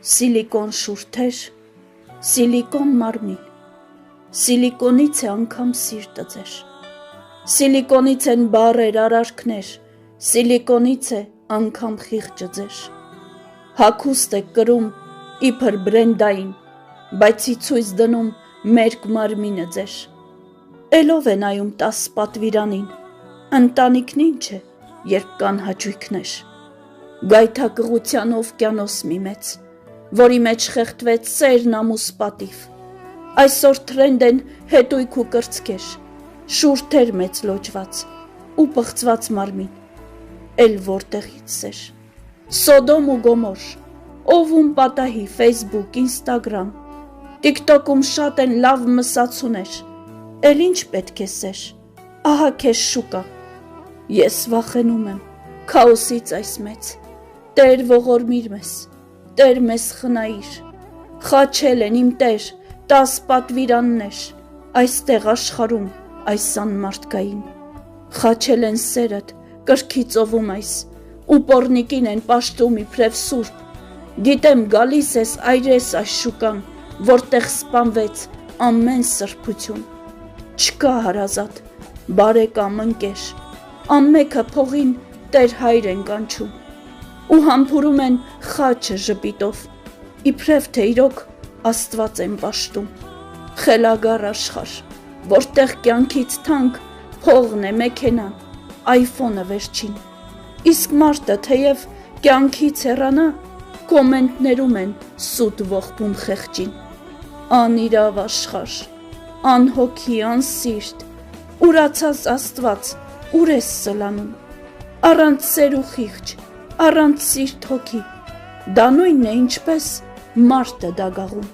Սիլիկոն շուրթեր, սիլիկոն մարմին, սիլիկոնից է անգամ սիրտը ձեր, սիլիկոնից են բառեր, արարքներ, սիլիկոնից է անգամ խիղճը ձեր, հագուստ է կրում իբր բրենդային, բայց ի ցույց դնում մերկ մարմինը ձեր, էլով է նայում 10 պատվիրանին, ընտանիքն ինչ է, երբ կան հաճույքներ, գայթակղության օվկիանոս մի մեծ, որի մեջ խեղդվեց սերն ամուս պատիվ, այսօր թրենդ են հետույք ու կրծքեր, շուրթեր մեծ լոճված ու պղծված մարմին, էլ որտեղից սեր, Սոդոմ ու Գոմոր, Օվում պատահի, Facebook, Instagram, TikTok-ում շատ են լավ մսացուներ, էլ ինչ պետք է սեր, ահա քեզ շուկա, ես վախենում եմ, քաոսից այս մեծ, Տեր ողորմիր մեզ, Տեր մեզ խնայիր, խաչել են իմ Տեր, 10 պատվիրաններ, այստեղ աշխարում, այս անմարդկային, խաչել են սերդ, կրքի ծովում այս, ու պորնիկին են պաշտում իբրև սուրբ, գիտեմ գալիս ես այրես այս շուկան, որտեղ սպանվեց ամեն սրբություն, չկա հարազատ, բարեկամ ընկեր, ամմեքը փողին Տեր հայր են կանչում, ու համբուրում են խաչը ժպիտով, իբրև թե իրոք Աստված են պաշտում, խելագար աշխարհ, որտեղ կյանքից թանկ փողն է մեքենան, iPhone-ը վերջին, իսկ մարդը թեև կյանքից հեռանա, կոմենտներում են սուտ ողբում խեղճին, անիրավ աշխարհ, անհոգի, անսիրտ, ուրացած Աստված, ուր ես սլանում, առանց սեր ու խիղճ, առանց սիրտ հոգի, դա նույնն է ինչպես մարդը դագաղում,